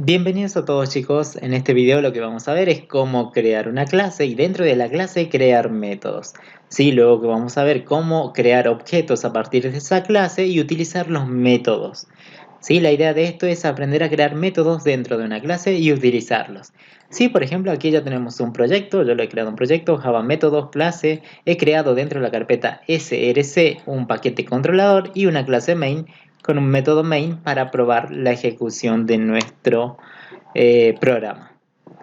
Bienvenidos a todos chicos, en este video lo que vamos a ver es cómo crear una clase y dentro de la clase crear métodos. Sí, luego que vamos a ver cómo crear objetos a partir de esa clase y utilizar los métodos. Sí, la idea de esto es aprender a crear métodos dentro de una clase y utilizarlos. Sí, por ejemplo aquí ya tenemos un proyecto, yo lo he creado un proyecto, Java Métodos, clase, he creado dentro de la carpeta src un paquete controlador y una clase main con un método main para probar la ejecución de nuestro programa.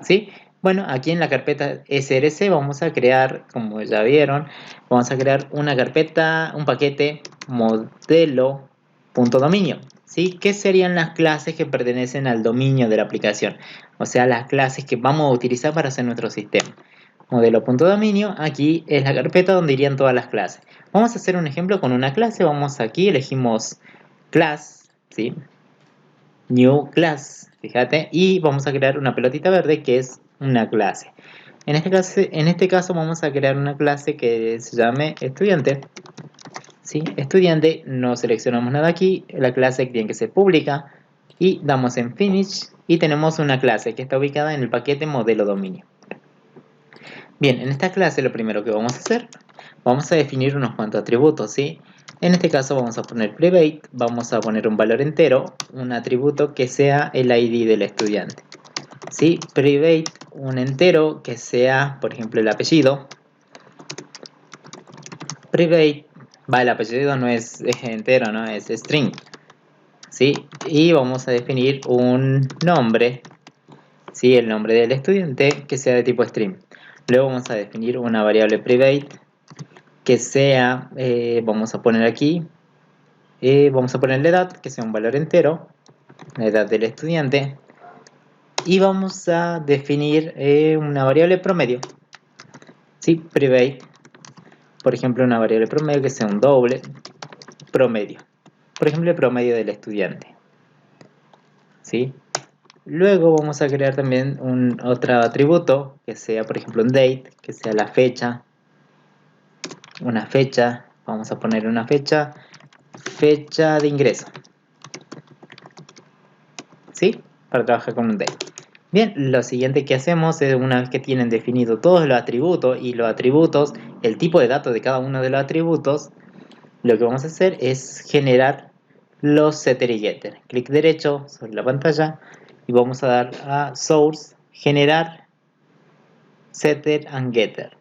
¿Sí? Bueno, aquí en la carpeta src vamos a crear, como ya vieron, vamos a crear una carpeta, un paquete modelo.dominio. ¿Sí? ¿Qué serían las clases que pertenecen al dominio de la aplicación? O sea, las clases que vamos a utilizar para hacer nuestro sistema. Modelo.dominio, aquí es la carpeta donde irían todas las clases. Vamos a hacer un ejemplo con una clase. Vamos aquí, elegimos class, ¿sí? New class, fíjate, y vamos a crear una pelotita verde que es una clase. En este caso vamos a crear una clase que se llame estudiante. ¿Sí? Estudiante, no seleccionamos nada aquí, la clase tiene que ser pública y damos en Finish y tenemos una clase que está ubicada en el paquete modelo dominio. Bien, en esta clase lo primero que vamos a hacer, vamos a definir unos cuantos atributos, ¿sí? En este caso vamos a poner private, vamos a poner un valor entero, un atributo que sea el ID del estudiante. ¿Sí? Private, un entero que sea, por ejemplo, el apellido. Private, el apellido no es entero, ¿no? Es string. ¿Sí? Y vamos a definir un nombre, ¿sí? El nombre del estudiante que sea de tipo string. Luego vamos a definir una variable private que sea, vamos a poner aquí, vamos a poner la edad, que sea un valor entero, la edad del estudiante, y vamos a definir una variable promedio, ¿sí? Private, por ejemplo, una variable promedio que sea un doble promedio, por ejemplo, el promedio del estudiante, ¿sí? Luego vamos a crear también otro atributo que sea, por ejemplo, un date, que sea la fecha, una fecha, vamos a poner una fecha de ingreso, ¿sí? Para trabajar con un date. Bien, lo siguiente que hacemos es, una vez que tienen definido todos los atributos y los atributos, el tipo de datos de cada uno de los atributos, lo que vamos a hacer es generar los setter y getter. Clic derecho sobre la pantalla y vamos a dar a source, generar setter and getter.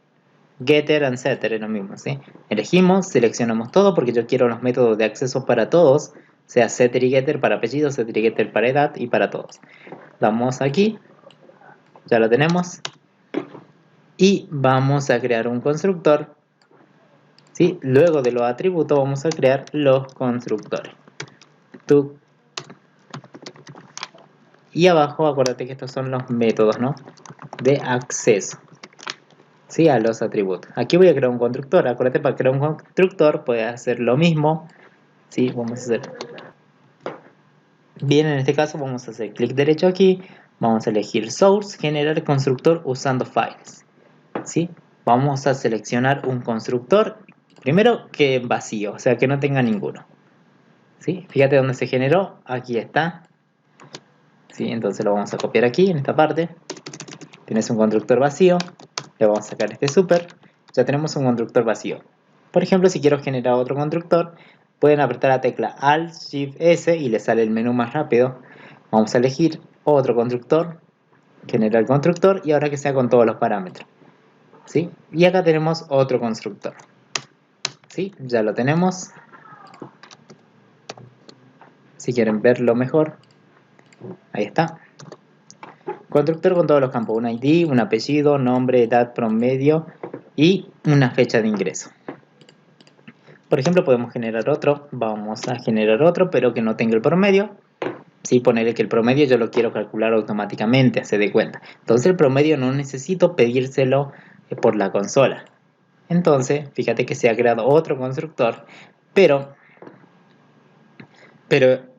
Getter and setter es lo mismo, ¿sí? Elegimos, seleccionamos todo porque yo quiero los métodos de acceso para todos, sea setter y getter para apellidos, setter y getter para edad y para todos. Damos aquí, ya lo tenemos, y vamos a crear un constructor, ¿sí? Luego de los atributos vamos a crear los constructores. Y abajo acuérdate que estos son los métodos, ¿no? De acceso, ¿sí? A los atributos. Aquí voy a crear un constructor. Acuérdate, para crear un constructor puedes hacer lo mismo, ¿sí? Vamos a hacer bien, en este caso vamos a hacer clic derecho aquí, vamos a elegir source, generar constructor usando files, ¿sí? Vamos a seleccionar un constructor, primero que vacío, o sea que no tenga ninguno, ¿sí? Fíjate dónde se generó, aquí está, ¿sí? Entonces lo vamos a copiar aquí en esta parte. Tienes un constructor vacío, le vamos a sacar este super, ya tenemos un constructor vacío. Por ejemplo, si quiero generar otro constructor, pueden apretar la tecla Alt Shift S y le sale el menú más rápido. Vamos a elegir otro constructor, generar constructor, y ahora que sea con todos los parámetros, ¿sí? Y acá tenemos otro constructor, ¿sí? Ya lo tenemos. Si quieren verlo mejor, ahí está. Constructor con todos los campos, un ID, un apellido, nombre, edad, promedio y una fecha de ingreso. Por ejemplo, podemos generar otro, vamos a generar otro, pero que no tenga el promedio. Sí, ponerle que el promedio yo lo quiero calcular automáticamente, hace de cuenta. Entonces el promedio no necesito pedírselo por la consola. Entonces, fíjate que se ha creado otro constructor, pero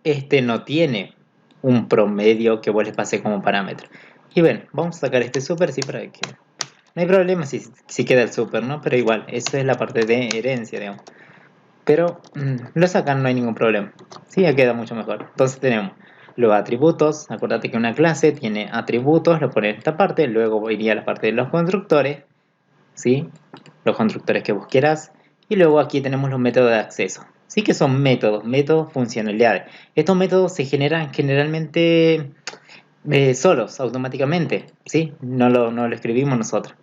este no tiene un promedio que vos le pases como parámetro. Y bueno, vamos a sacar este super, sí, para que no hay problema si queda el super, ¿no? Pero igual, eso es la parte de herencia, digamos. Pero lo sacan, no hay ningún problema. Sí, ya queda mucho mejor. Entonces tenemos los atributos. Acuérdate que una clase tiene atributos, lo pone en esta parte, luego iría a la parte de los constructores, ¿sí? Los constructores que vos quieras. Y luego aquí tenemos los métodos de acceso. Sí que son métodos, funcionalidades. Estos métodos se generan generalmente solos, automáticamente, ¿sí? No lo escribimos nosotros.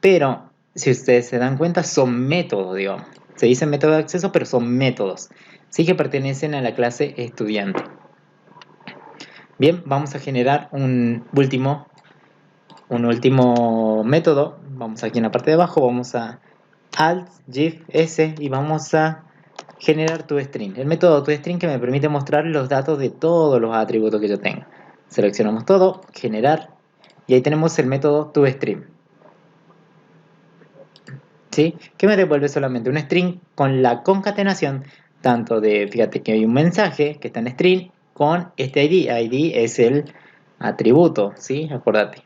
Pero, si ustedes se dan cuenta, son métodos, digamos. Se dice método de acceso, pero son métodos. Sí que pertenecen a la clase estudiante. Bien, vamos a generar un último método. Vamos aquí en la parte de abajo, vamos a Alt, Shift, S y vamos a generar toString. El método toString que me permite mostrar los datos de todos los atributos que yo tenga. Seleccionamos todo, generar, y ahí tenemos el método toString. ¿Sí? Que me devuelve solamente un string con la concatenación tanto de, fíjate que hay un mensaje que está en string con este ID. ID es el atributo, ¿sí? Acordate.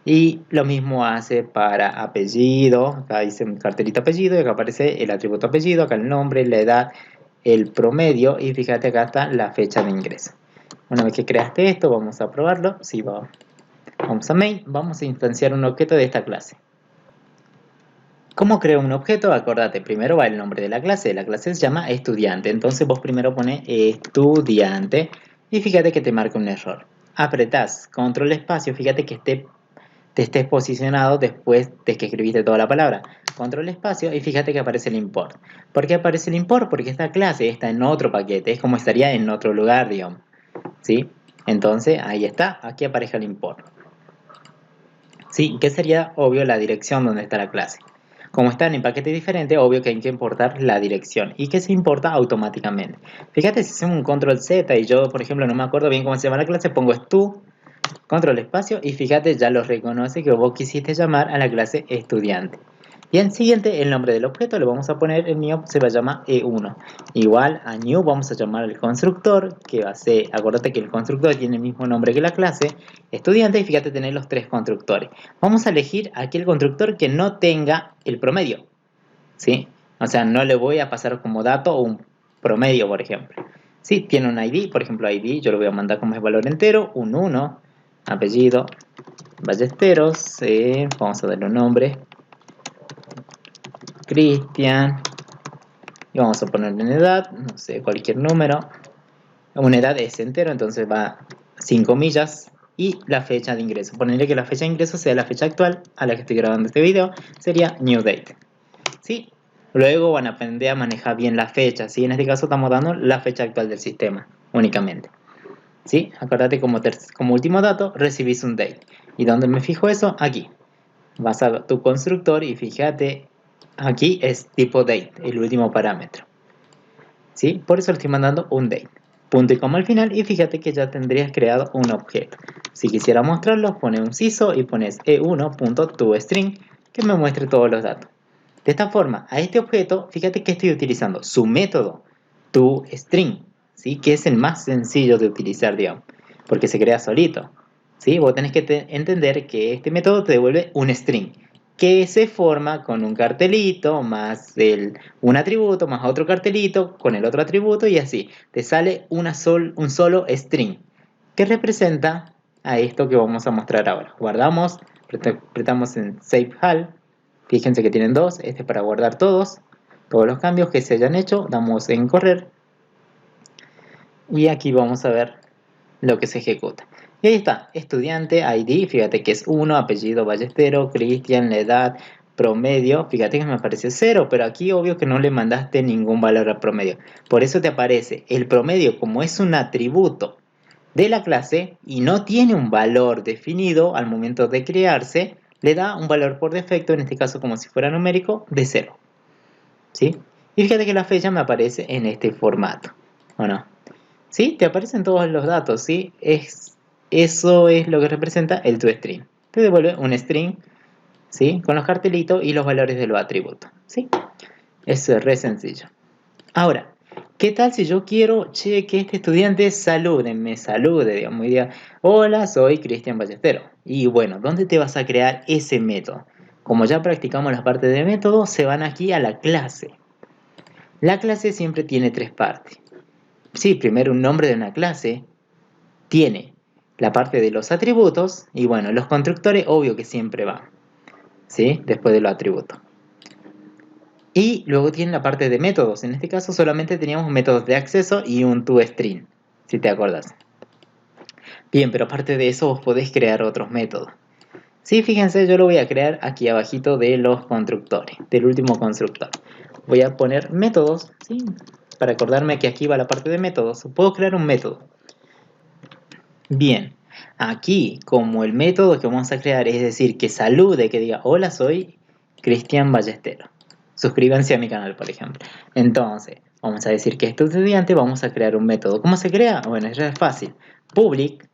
Y lo mismo hace para apellido. Acá dice cartelito apellido y acá aparece el atributo apellido. Acá el nombre, la edad, el promedio y fíjate acá está la fecha de ingreso. Una vez que creaste esto, vamos a probarlo. Sí, vamos a main, vamos a instanciar un objeto de esta clase. ¿Cómo creo un objeto? Acordate, primero va el nombre de la clase se llama estudiante, entonces vos primero pones estudiante y fíjate que te marca un error. Apretás control espacio, fíjate que te estés posicionado después de que escribiste toda la palabra. Control espacio y fíjate que aparece el import. ¿Por qué aparece el import? Porque esta clase está en otro paquete, es como estaría en otro lugar, digamos. ¿Sí? Entonces ahí está, aquí aparece el import. ¿Sí? ¿Qué sería? Obvio la dirección donde está la clase. Como están en paquetes diferentes, obvio que hay que importar la dirección y que se importa automáticamente. Fíjate si hacemos un control Z y yo, por ejemplo, no me acuerdo bien cómo se llama la clase, pongo estu, control espacio y fíjate, ya lo reconoce que vos quisiste llamar a la clase estudiante. Y en siguiente, el nombre del objeto le vamos a poner, el mío se va a llamar E1. Igual a new vamos a llamar al constructor, que va a ser, acuérdate que el constructor tiene el mismo nombre que la clase, estudiante, y fíjate tener los tres constructores. Vamos a elegir aquel constructor que no tenga el promedio, ¿sí? O sea, no le voy a pasar como dato un promedio, por ejemplo. Si tiene un ID, por ejemplo ID, yo lo voy a mandar como es valor entero, un 1, apellido, Ballesteros, vamos a darle un nombre, Cristian, y vamos a ponerle en edad, no sé, cualquier número. Una edad es entero, entonces va 5 millas. Y la fecha de ingreso. Ponerle que la fecha de ingreso sea la fecha actual a la que estoy grabando este video. Sería new date. ¿Sí? Luego van a aprender a manejar bien la fecha. ¿Sí? En este caso estamos dando la fecha actual del sistema únicamente. ¿Sí? Acuérdate como último dato recibís un date. ¿Y dónde me fijo eso? Aquí. Vas a tu constructor y fíjate, aquí es tipo date, el último parámetro. ¿Sí? Por eso le estoy mandando un date. Punto y coma al final y fíjate que ya tendrías creado un objeto. Si quisiera mostrarlo, pone un CISO y pones e1.toString que me muestre todos los datos. De esta forma, a este objeto, fíjate que estoy utilizando su método toString, ¿sí? Que es el más sencillo de utilizar, digamos, porque se crea solito. ¿Sí? Vos tenés que entender que este método te devuelve un string que se forma con un cartelito más un atributo más otro cartelito con el otro atributo y así te sale un solo string que representa a esto que vamos a mostrar ahora. Guardamos, apretamos en Save All, fíjense que tienen dos, este es para guardar todos los cambios que se hayan hecho, damos en correr y aquí vamos a ver lo que se ejecuta. Y ahí está, estudiante, ID, fíjate que es 1, apellido Ballestero, Cristian, la edad, promedio, fíjate que me aparece 0, pero aquí obvio que no le mandaste ningún valor al promedio. Por eso te aparece el promedio como es un atributo de la clase y no tiene un valor definido al momento de crearse, le da un valor por defecto, en este caso como si fuera numérico, de 0. ¿Sí? Y fíjate que la fecha me aparece en este formato, ¿o no? ¿Sí? Te aparecen todos los datos, ¿sí? Eso es lo que representa el toString. Te devuelve un string, ¿sí? Con los cartelitos y los valores de los atributos, ¿sí? Eso es re sencillo. Ahora, ¿qué tal si yo quiero, che, que este estudiante me salude, digamos, y diga, hola, soy Cristian Ballestero? Y bueno, ¿dónde te vas a crear ese método? Como ya practicamos la parte de método, se van aquí a la clase. La clase siempre tiene tres partes. Sí, primero un nombre de una clase, tiene la parte de los atributos y bueno, los constructores obvio que siempre van, ¿sí? Después de los atributos. Y luego tiene la parte de métodos. En este caso solamente teníamos métodos de acceso y un toString, si te acuerdas. Bien, pero aparte de eso vos podés crear otros métodos. Sí, fíjense, yo lo voy a crear aquí abajito de los constructores, del último constructor. Voy a poner métodos, ¿sí? Para acordarme que aquí va la parte de métodos. Puedo crear un método. Bien, aquí como el método que vamos a crear es decir, que salude, que diga, hola, soy Cristian Ballesteros. Suscríbanse a mi canal, por ejemplo. Entonces, vamos a decir que este estudiante, vamos a crear un método. ¿Cómo se crea? Bueno, ya es fácil. Public,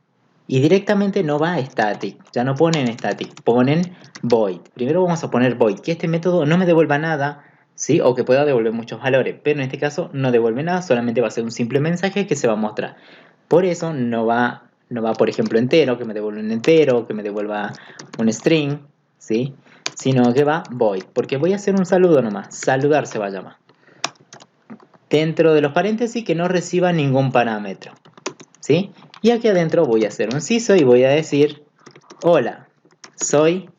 y directamente no va a static. Ya no ponen static, ponen void. Primero vamos a poner void, que este método no me devuelva nada, ¿sí? O que pueda devolver muchos valores. Pero en este caso no devuelve nada, solamente va a ser un simple mensaje que se va a mostrar. Por eso no va, por ejemplo, entero, que me devuelva un entero, que me devuelva un string, ¿sí? Sino que va void, porque voy a hacer un saludo nomás. Saludar se va a llamar. Dentro de los paréntesis que no reciba ningún parámetro, ¿sí? Y aquí adentro voy a hacer un CISO y voy a decir, hola, soy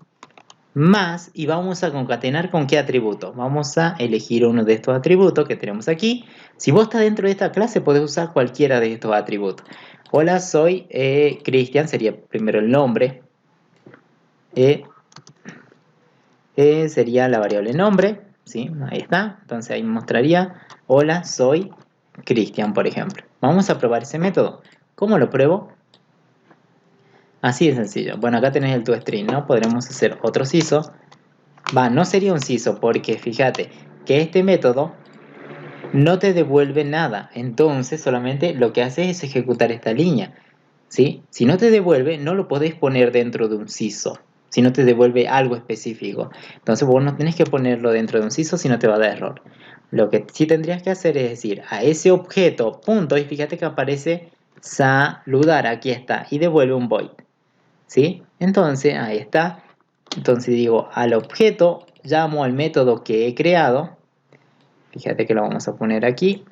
más, y vamos a concatenar con qué atributo. Vamos a elegir uno de estos atributos que tenemos aquí. Si vos estás dentro de esta clase, podés usar cualquiera de estos atributos. Hola, soy Cristian, sería primero el nombre. Sería la variable nombre, ¿sí? Ahí está. Entonces ahí me mostraría, hola, soy Cristian, por ejemplo. Vamos a probar ese método. ¿Cómo lo pruebo? Así de sencillo. Bueno, acá tenés el toString, ¿no? Podremos hacer otro CISO. No sería un CISO porque fíjate que este método no te devuelve nada. Entonces solamente lo que hace es ejecutar esta línea, ¿sí? Si no te devuelve, no lo podés poner dentro de un CISO. Si no te devuelve algo específico. Entonces vos no tenés que ponerlo dentro de un CISO si no te va a dar error. Lo que sí tendrías que hacer es decir a ese objeto, punto, y fíjate que aparece saludar, aquí está, y devuelve un void, ¿sí? Entonces ahí está. Entonces digo al objeto, llamo al método que he creado. Fíjate que lo vamos a poner aquí.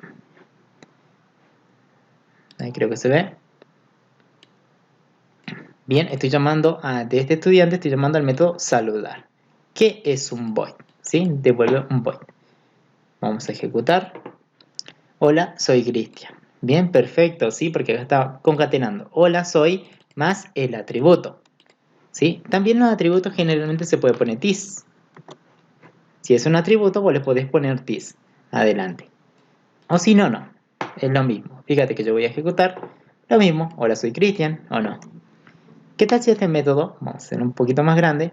Ahí creo que se ve. Bien, estoy llamando de este estudiante, estoy llamando al método saludar, que es un void, ¿sí? Devuelve un void. Vamos a ejecutar. Hola, soy Cristian. Bien, perfecto, ¿sí? Porque acá está concatenando. Hola, soy más el atributo, ¿sí? También los atributos generalmente se puede poner this. Si es un atributo, vos le podés poner this adelante. O si no, no. Es lo mismo. Fíjate que yo voy a ejecutar lo mismo. Hola, soy Cristian, o no. ¿Qué tal si este método, vamos a hacer un poquito más grande,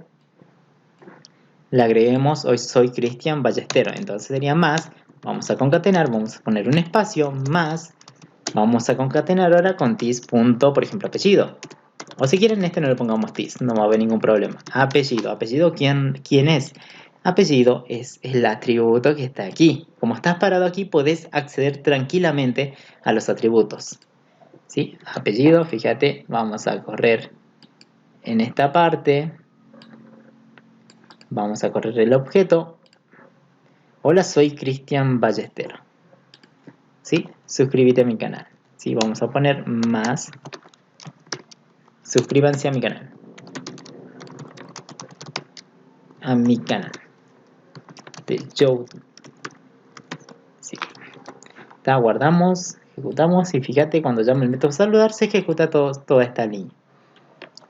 le agreguemos hoy soy Cristian Ballesteros? Entonces sería más, vamos a concatenar, vamos a poner un espacio, más, vamos a concatenar ahora con tis punto, por ejemplo, apellido. O si quieren este no le pongamos tis, no va a haber ningún problema. Apellido, apellido, ¿quién es? Apellido es el atributo que está aquí. Como estás parado aquí, podés acceder tranquilamente a los atributos, ¿sí? Apellido, fíjate, vamos a correr en esta parte. Vamos a correr el objeto. Hola, soy Cristian Ballesteros, ¿sí? Suscríbete a mi canal, ¿sí? Vamos a poner más. Suscríbanse a mi canal. A mi canal de YouTube. Sí. Guardamos, ejecutamos y fíjate cuando llamo el método saludar se ejecuta toda esta línea,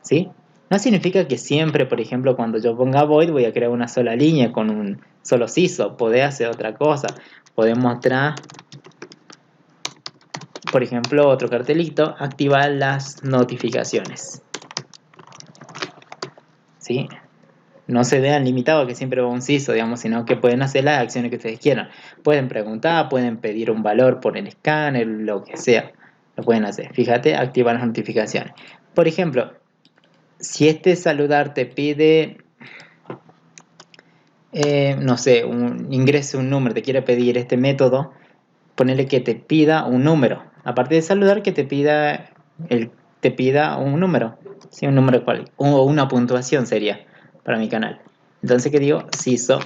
¿sí? No significa que siempre, por ejemplo, cuando yo ponga void voy a crear una sola línea con un solo CISO. Podés hacer otra cosa. Podés mostrar, por ejemplo, otro cartelito, activar las notificaciones, ¿sí? No se vean limitados que siempre va un CISO, digamos, sino que pueden hacer las acciones que ustedes quieran. Pueden preguntar, pueden pedir un valor por el escáner, lo que sea. Lo pueden hacer. Fíjate, activar las notificaciones. Por ejemplo, si este saludar te pide, no sé, ingrese un número, te quiere pedir este método, ponerle que te pida un número. Aparte de saludar, que te pida un número. ¿Sí? Un número cual, o una puntuación sería para mi canal. Entonces, ¿qué digo? CISO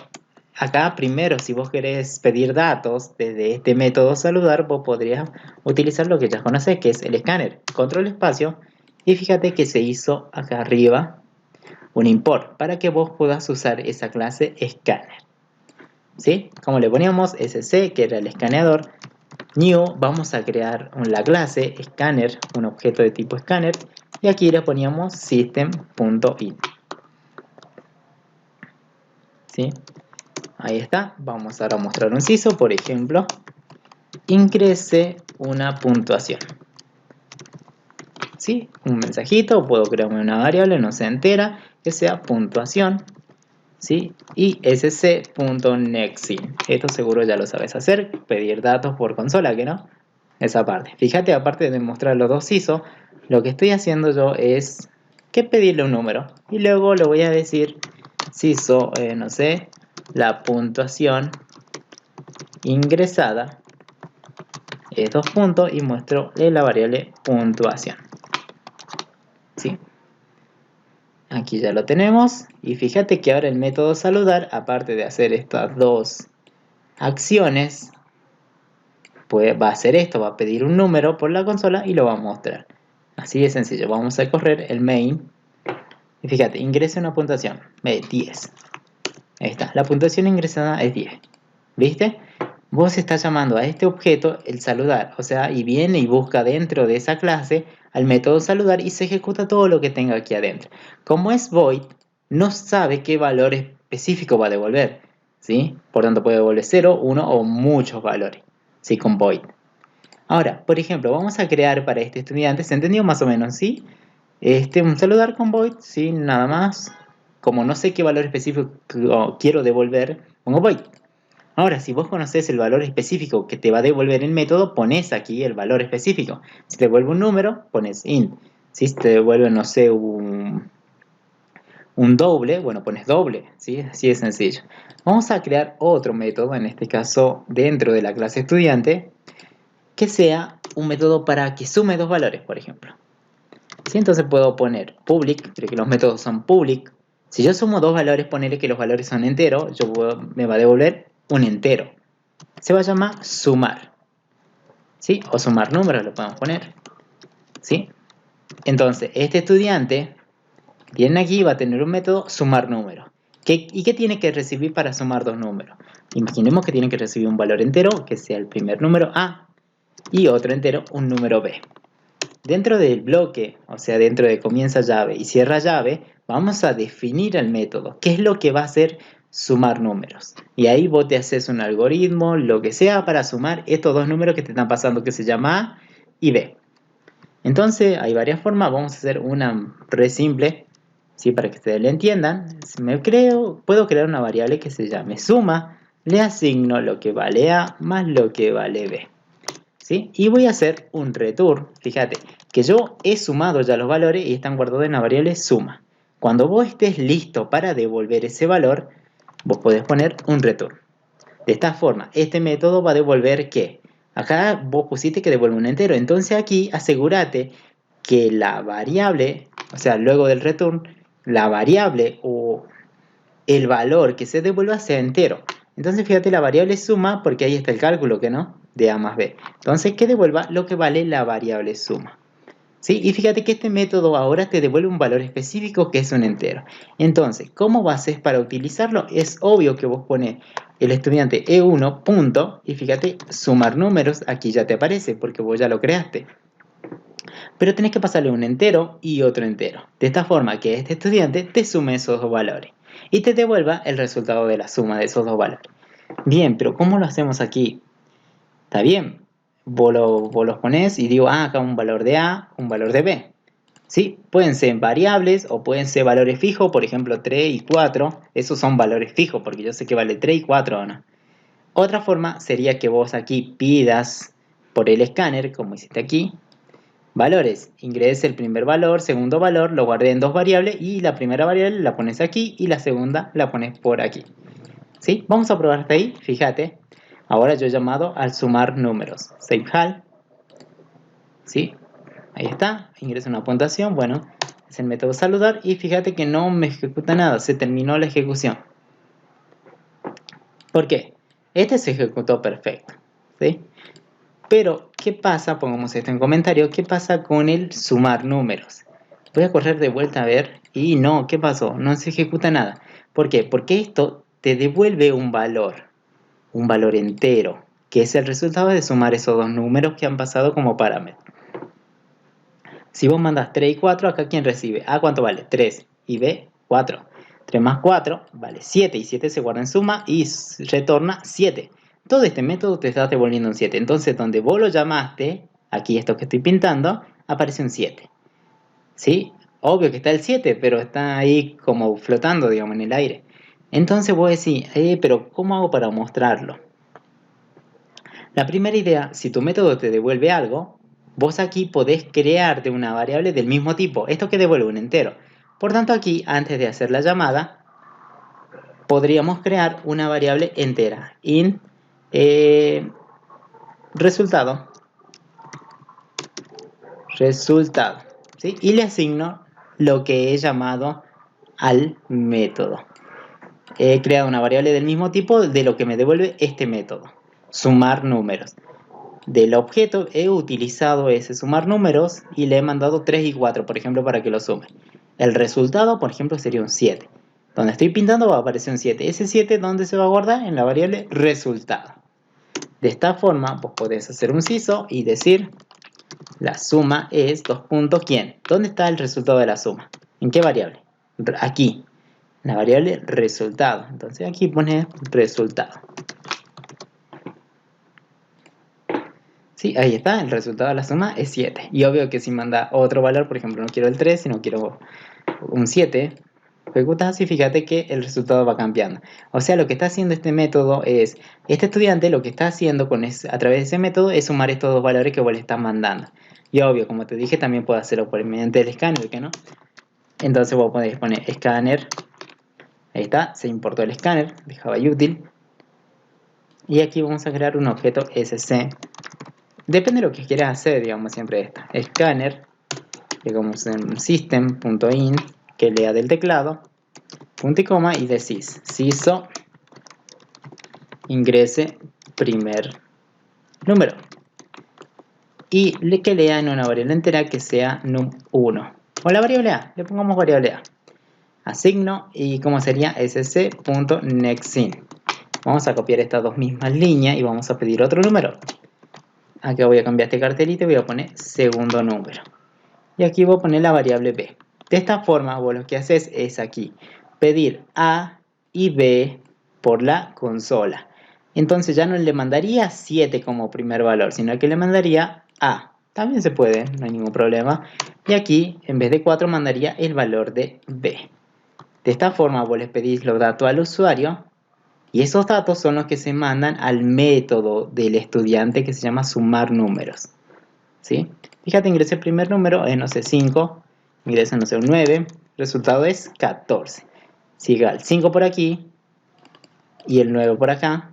acá primero, si vos querés pedir datos desde este método saludar, vos podrías utilizar lo que ya conocés, que es el escáner. Control espacio, y fíjate que se hizo acá arriba un import para que vos puedas usar esa clase escáner. ¿Sí? Como le poníamos sc, que era el escaneador, new, vamos a crear la clase scanner, un objeto de tipo scanner, y aquí le poníamos system.in. ¿Sí? Ahí está. Vamos ahora a mostrar un CISO, por ejemplo, ingrese una puntuación. ¿Sí? Un mensajito, puedo crearme una variable, no sé, entera, que sea puntuación. ¿Sí? Y sc.nextIn. Esto seguro ya lo sabes hacer, pedir datos por consola, ¿que no? Esa parte. Fíjate, aparte de mostrar los dos ISO, lo que estoy haciendo yo es que pedirle un número. Y luego le voy a decir CISO, no sé, la puntuación ingresada, dos puntos, y muestro la variable puntuación. ¿Sí? Aquí ya lo tenemos. Y fíjate que ahora el método saludar, aparte de hacer estas dos acciones, pues va a hacer esto, va a pedir un número por la consola y lo va a mostrar. Así de sencillo. Vamos a correr el main y fíjate, ingresa una puntuación, 10. Ahí está, la puntuación ingresada es 10. ¿Viste? Vos estás llamando a este objeto el saludar, o sea, y viene y busca dentro de esa clase al método saludar y se ejecuta todo lo que tenga aquí adentro. Como es void, no sabe qué valor específico va a devolver, ¿sí? Por tanto puede devolver 0, 1 o muchos valores, ¿sí? Con void. Ahora, por ejemplo, vamos a crear para este estudiante, ¿se entendió más o menos, sí? Un saludar con void, ¿sí? Nada más. Como no sé qué valor específico quiero devolver, pongo void. Ahora, si vos conocés el valor específico que te va a devolver el método, pones aquí el valor específico. Si te devuelve un número, pones int. Si te devuelve, no sé, un doble, bueno, pones doble, ¿sí? Así de sencillo. Vamos a crear otro método, en este caso dentro de la clase estudiante, que sea un método para que sume dos valores, por ejemplo. ¿Sí? Entonces puedo poner public, creo que los métodos son public. Si yo sumo dos valores, ponerle que los valores son enteros, me va a devolver un entero. Se va a llamar sumar. ¿Sí? O sumar números lo podemos poner. ¿Sí? Entonces, este estudiante que tiene aquí va a tener un método sumar números. ¿Y qué tiene que recibir para sumar dos números? Imaginemos que tiene que recibir un valor entero, que sea el primer número A, y otro entero, un número B. Dentro del bloque, o sea, dentro de comienza llave y cierra llave, vamos a definir el método. ¿Qué es lo que va a hacer sumar números? Y ahí vos te haces un algoritmo, lo que sea, para sumar estos dos números que te están pasando, que se llama A y B. Entonces, hay varias formas. Vamos a hacer una re simple, ¿sí? Para que ustedes le entiendan. Puedo crear una variable que se llame suma. Le asigno lo que vale A más lo que vale B. ¿Sí? Y voy a hacer un return. Fíjate que yo he sumado ya los valores y están guardados en la variable suma. Cuando vos estés listo para devolver ese valor, vos podés poner un return. De esta forma, este método va a devolver ¿qué? Acá vos pusiste que devuelve un entero. Entonces aquí asegúrate que la variable, o sea, luego del return, la variable o el valor que se devuelva sea entero. Entonces fíjate, la variable suma, porque ahí está el cálculo, ¿que no? De A más B. Entonces que devuelva lo que vale la variable suma. ¿Sí? Y fíjate que este método ahora te devuelve un valor específico que es un entero. Entonces, ¿cómo haces para utilizarlo? Es obvio que vos pones el estudiante E1 punto, y fíjate, sumar números, aquí ya te aparece porque vos ya lo creaste. Pero tenés que pasarle un entero y otro entero, de esta forma que este estudiante te sume esos dos valores y te devuelva el resultado de la suma de esos dos valores. Bien, pero ¿cómo lo hacemos aquí? Está bien, vos los ponés y digo, acá un valor de A, un valor de B. ¿Sí? Pueden ser variables o pueden ser valores fijos, por ejemplo 3 y 4, esos son valores fijos porque yo sé que vale 3 y 4 o no. Otra forma sería que vos aquí pidas por el escáner, como hiciste aquí, valores. Ingrese el primer valor, segundo valor, lo guardé en dos variables y la primera variable la pones aquí y la segunda la pones por aquí. ¿Sí? Vamos a probar hasta ahí, fíjate. Ahora yo he llamado al sumar números. Save HAL. ¿Sí? Ahí está, ingresa una puntuación, bueno, es el método saludar y fíjate que no me ejecuta nada, se terminó la ejecución. ¿Por qué? Este se ejecutó perfecto, ¿sí? Pero, ¿qué pasa? Pongamos esto en comentario. ¿Qué pasa con el sumar números? Voy a correr de vuelta a ver. Y no, ¿qué pasó? No se ejecuta nada. ¿Por qué? Porque esto te devuelve un valor entero, que es el resultado de sumar esos dos números que han pasado como parámetro. Si vos mandas 3 y 4, acá ¿quién recibe? A, ¿cuánto vale? 3. Y B, 4. 3 más 4 vale 7. Y 7 se guarda en suma y retorna 7. Todo este método te está devolviendo un 7. Entonces, donde vos lo llamaste, aquí esto que estoy pintando, aparece un 7. ¿Sí? Obvio que está el 7, pero está ahí como flotando, digamos, en el aire. Entonces vos decís, pero ¿cómo hago para mostrarlo? La primera idea, si tu método te devuelve algo, vos aquí podés crearte una variable del mismo tipo, esto que devuelve un entero. Por tanto, aquí, antes de hacer la llamada, podríamos crear una variable entera, int resultado, ¿sí? Y le asigno lo que he llamado al método. He creado una variable del mismo tipo de lo que me devuelve este método, sumar números. Del objeto he utilizado ese sumar números y le he mandado 3 y 4, por ejemplo, para que lo sume. El resultado, por ejemplo, sería un 7. Donde estoy pintando va a aparecer un 7. Ese 7, ¿dónde se va a guardar? En la variable resultado. De esta forma, vos podés hacer un CISO y decir, la suma es, dos puntos, ¿quién? ¿Dónde está el resultado de la suma? ¿En qué variable? Aquí, la variable resultado. Entonces aquí pones resultado. Sí, ahí está, el resultado de la suma es 7. Y obvio que si manda otro valor, por ejemplo, no quiero el 3, sino quiero un 7, ejecutas así, fíjate que el resultado va cambiando. O sea, lo que está haciendo este método es, este estudiante lo que está haciendo a través de ese método es sumar estos dos valores que vos le estás mandando. Y obvio, como te dije, también puedo hacerlo por mediante el escáner, ¿que no? Entonces vos podés poner escáner, ahí está, se importó el escáner de Java util. Y aquí vamos a crear un objeto sc. Depende de lo que quieras hacer, digamos siempre esto. Scanner, digamos en system.in, que lea del teclado, punto y coma, y decís CISO ingrese primer número. Y que lea en una variable entera que sea num1. O la variable A, le pongamos variable A. Asigno y como sería sc.nextIn. Vamos a copiar estas dos mismas líneas y vamos a pedir otro número. Acá voy a cambiar este cartelito y voy a poner segundo número. Y aquí voy a poner la variable b. De esta forma, vos lo que haces es aquí pedir a y b por la consola. Entonces ya no le mandaría 7 como primer valor, sino que le mandaría a. También se puede, no hay ningún problema. Y aquí, en vez de 4, mandaría el valor de b. De esta forma, vos le pedís los datos al usuario y esos datos son los que se mandan al método del estudiante que se llama sumar números. ¿Sí? Fíjate, ingresé el primer número, no sé, 5, ingresa, no sé, un 9, resultado es 14. Siga el 5 por aquí y el 9 por acá.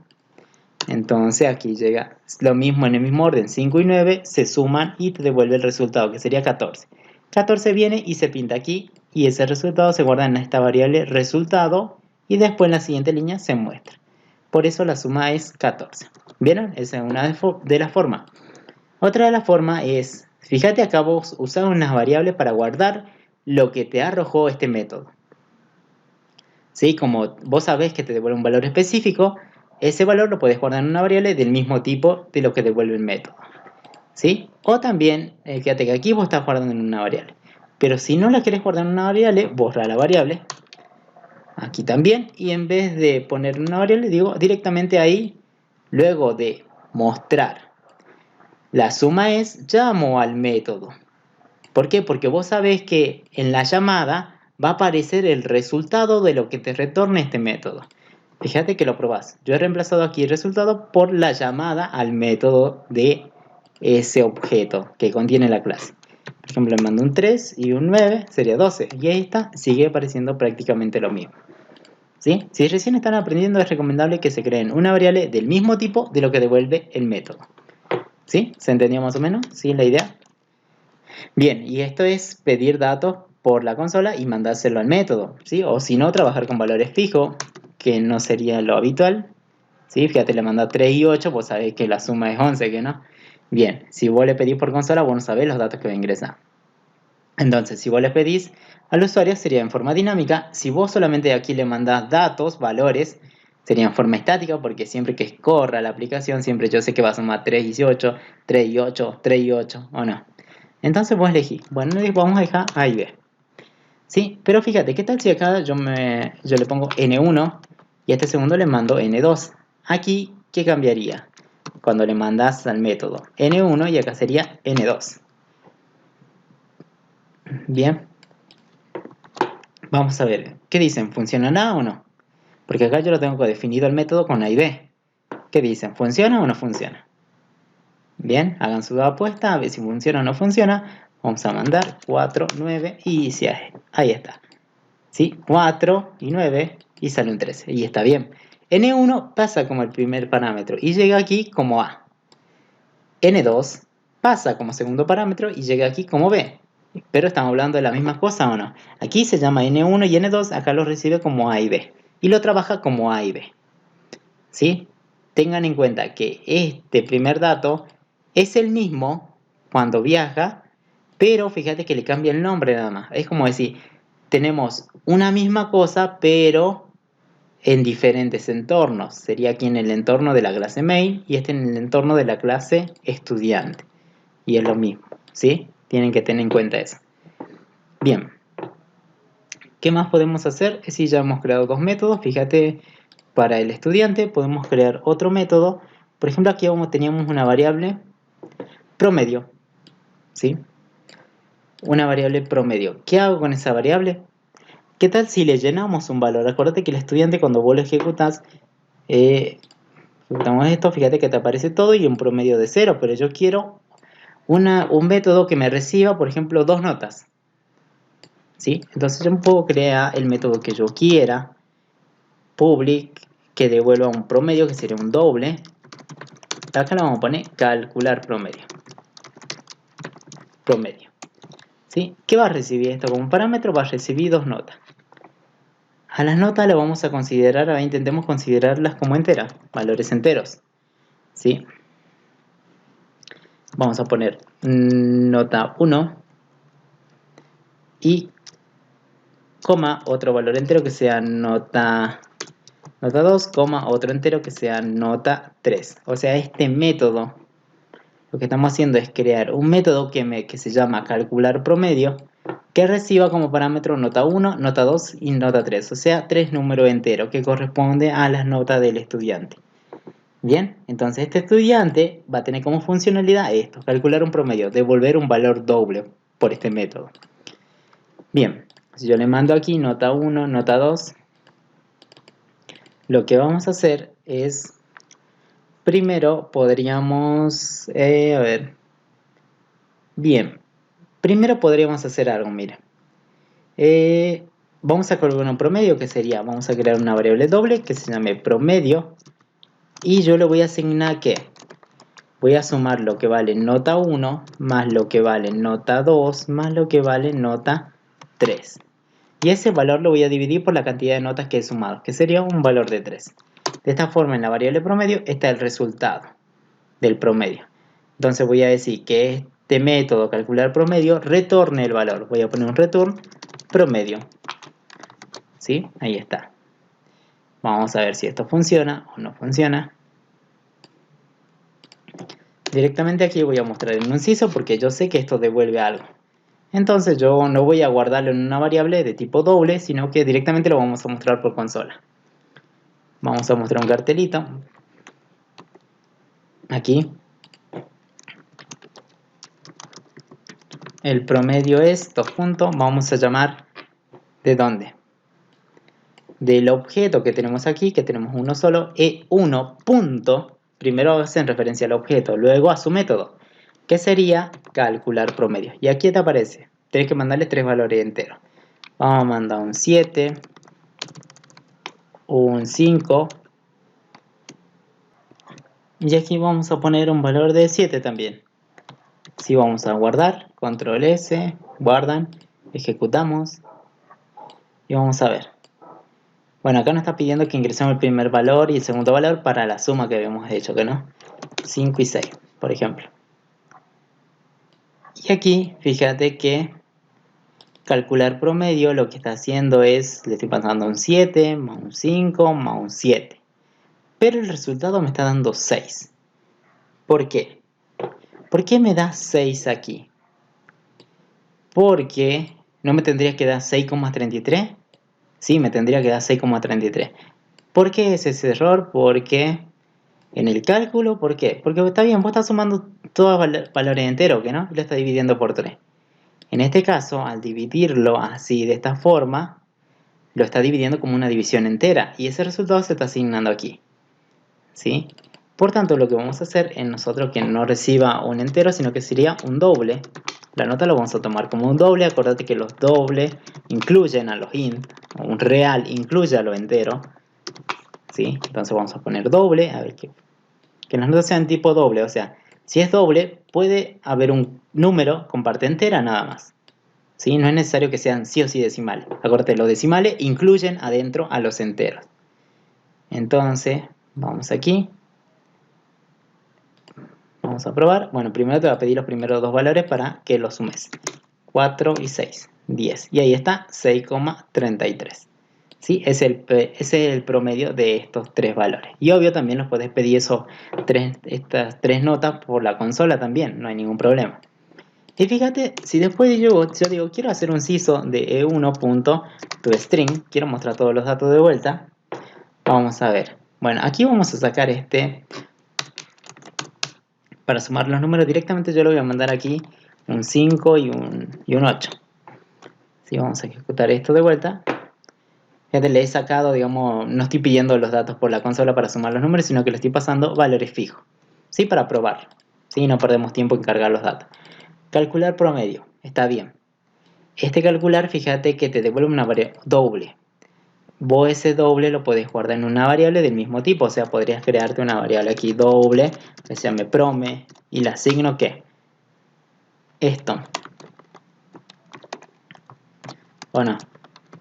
Entonces aquí llega lo mismo en el mismo orden, 5 y 9 se suman y te devuelve el resultado, que sería 14. 14 viene y se pinta aquí y ese resultado se guarda en esta variable resultado y después en la siguiente línea se muestra. Por eso la suma es 14. ¿Vieron? Esa es una de las formas. Otra de las formas es, fíjate acá vos usás unas variables para guardar lo que te arrojó este método. ¿Sí? Como vos sabés que te devuelve un valor específico, ese valor lo podés guardar en una variable del mismo tipo de lo que devuelve el método. ¿Sí? O también, fíjate que aquí vos estás guardando en una variable. Pero si no la querés guardar en una variable, borra la variable. Aquí también. Y en vez de poner una variable, digo directamente ahí, luego de mostrar la suma es, llamo al método. ¿Por qué? Porque vos sabés que en la llamada va a aparecer el resultado de lo que te retorna este método. Fíjate que lo probás. Yo he reemplazado aquí el resultado por la llamada al método de ese objeto que contiene la clase. Por ejemplo, le mando un 3 y un 9, sería 12. Y ahí está, sigue apareciendo prácticamente lo mismo. ¿Sí? Si recién están aprendiendo, es recomendable que se creen una variable del mismo tipo de lo que devuelve el método. ¿Sí? ¿Se entendió más o menos? ¿Sí? La idea. Bien, y esto es pedir datos por la consola y mandárselo al método, ¿sí? O si no, trabajar con valores fijos, que no sería lo habitual, ¿Sí? Fíjate, le manda 3 y 8, vos sabés que la suma es 11, ¿que no? Bien, si vos le pedís por consola, vos no sabés los datos que va a ingresar. Entonces, si vos le pedís al usuario, sería en forma dinámica. Si vos solamente aquí le mandás datos, valores, sería en forma estática, porque siempre que corra la aplicación, siempre yo sé que va a sumar 3 y 8, 3 y 8, 3 y 8, ¿o no? Entonces vos elegís. Bueno, vamos a dejar A y B. ¿Sí? Pero fíjate, ¿qué tal si acá yo le pongo N1 y a este segundo le mando N2? Aquí, ¿qué cambiaría? Cuando le mandas al método N1 y acá sería N2. Bien, vamos a ver, ¿qué dicen? ¿Funcionará o no? Porque acá yo lo tengo definido el método con A y B. ¿Qué dicen? ¿Funciona o no funciona? Bien, hagan su apuesta, a ver si funciona o no funciona. Vamos a mandar 4, 9 y sí, ahí está. ¿Sí? 4 y 9 y sale un 13. Y está bien. N1 pasa como el primer parámetro y llega aquí como A. N2 pasa como segundo parámetro y llega aquí como B. Pero estamos hablando de la misma cosa o no. Aquí se llama N1 y N2, acá lo recibe como A y B. Y lo trabaja como A y B. ¿Sí? Tengan en cuenta que este primer dato es el mismo cuando viaja, pero fíjate que le cambia el nombre nada más. Es como decir, tenemos una misma cosa, pero en diferentes entornos. Sería aquí en el entorno de la clase main y este en el entorno de la clase estudiante. Y es lo mismo, ¿sí? Tienen que tener en cuenta eso. Bien. ¿Qué más podemos hacer? Si ya hemos creado dos métodos, fíjate, para el estudiante podemos crear otro método. Por ejemplo, aquí teníamos una variable promedio, ¿sí? Una variable promedio. ¿Qué hago con esa variable? ¿Qué tal si le llenamos un valor? Acuérdate que el estudiante cuando vos lo ejecutas, ejecutamos esto, fíjate que te aparece todo y un promedio de 0, pero yo quiero un método que me reciba, por ejemplo, 2 notas, ¿sí? Entonces yo puedo crear el método que yo quiera, public, que devuelva un promedio, que sería un doble. Acá le vamos a poner calcular promedio. Promedio. ¿Sí? ¿Qué va a recibir esto como parámetro? Va a recibir 2 notas. A las notas las vamos a considerar, ahora intentemos considerarlas como enteras, valores enteros. ¿Sí? Vamos a poner nota 1 y coma otro valor entero que sea nota 2, coma otro entero que sea nota 3. O sea, este método, lo que estamos haciendo es crear un método que se llama calcular promedio, que reciba como parámetro nota 1, nota 2 y nota 3. O sea, 3 números enteros que corresponde a las notas del estudiante. Bien, entonces este estudiante va a tener como funcionalidad esto, calcular un promedio, devolver un valor doble por este método. Bien, si yo le mando aquí nota 1, nota 2, lo que vamos a hacer es, primero podríamos, a ver, bien, primero podríamos hacer algo, mira. Vamos a calcular un promedio que sería, vamos a crear una variable doble que se llame promedio y yo le voy a asignar que voy a sumar lo que vale nota 1 más lo que vale nota 2 más lo que vale nota 3. Y ese valor lo voy a dividir por la cantidad de notas que he sumado, que sería un valor de 3. De esta forma, en la variable promedio está el resultado del promedio. Entonces voy a decir que este método calcular promedio retorne el valor. Voy a poner un return promedio. ¿Sí? Ahí está. Vamos a ver si esto funciona o no funciona. Directamente aquí voy a mostrar el inciso porque yo sé que esto devuelve algo. Entonces yo no voy a guardarlo en una variable de tipo doble, sino que directamente lo vamos a mostrar por consola. Vamos a mostrar un cartelito. Aquí. El promedio es, todo junto, vamos a llamar ¿de dónde? Del objeto que tenemos aquí, que tenemos uno solo, E1 punto, primero hacen referencia al objeto, luego a su método, que sería calcular promedio. Y aquí te aparece, tienes que mandarle 3 valores enteros. Vamos a mandar un 7, un 5, y aquí vamos a poner un valor de 7 también. Si vamos a guardar, control S, guardan, ejecutamos, y vamos a ver. Bueno, acá nos está pidiendo que ingresemos el primer valor y el segundo valor para la suma que habíamos hecho, ¿que no? 5 y 6, por ejemplo. Y aquí, fíjate que calcular promedio lo que está haciendo es, le estoy pasando un 7, más un 5, más un 7. Pero el resultado me está dando 6. ¿Por qué? ¿Por qué me da 6 aquí? Porque no me tendría que dar 6,33. Sí, me tendría que dar 6,33. ¿Por qué es ese error? Porque en el cálculo, ¿por qué? Porque está bien, vos estás sumando todos valores enteros, ¿que no? Y lo estás dividiendo por 3. En este caso, al dividirlo así, de esta forma, lo está dividiendo como una división entera. Y ese resultado se está asignando aquí. ¿Sí? Por tanto, lo que vamos a hacer es nosotros que no reciba un entero, sino que sería un doble. La nota lo vamos a tomar como un doble. Acordate que los dobles incluyen a los int. Un real incluye a lo entero. ¿Sí? Entonces vamos a poner doble. A ver que las notas sean tipo doble. O sea, si es doble, puede haber un número con parte entera nada más. ¿Sí? No es necesario que sean sí o sí decimales. Acuérdate, los decimales incluyen adentro a los enteros. Entonces, vamos aquí. Vamos a probar. Bueno, primero te va a pedir los primeros dos valores para que los sumes. 4 y 6, 10. Y ahí está 6,33. ¿Sí? Ese es el promedio de estos tres valores. Y obvio también los puedes pedir estas tres notas por la consola también. No hay ningún problema. Y fíjate, si después yo digo, quiero hacer un CISO de e1.toString, quiero mostrar todos los datos de vuelta. Vamos a ver. Bueno, aquí vamos a sacar para sumar los números directamente yo lo voy a mandar aquí un 5 y un 8. ¿Sí? Vamos a ejecutar esto de vuelta. Fíjate, le he sacado, digamos, no estoy pidiendo los datos por la consola para sumar los números, sino que le estoy pasando valores fijos. ¿Sí? Para probarlo. ¿Sí? No perdemos tiempo en cargar los datos. Calcular promedio. Está bien. Este calcular, fíjate que te devuelve una variable doble. Vos ese doble lo podés guardar en una variable del mismo tipo. O sea, podrías crearte una variable aquí doble, que se llame prome, y le asigno ¿qué? Esto. ¿O no?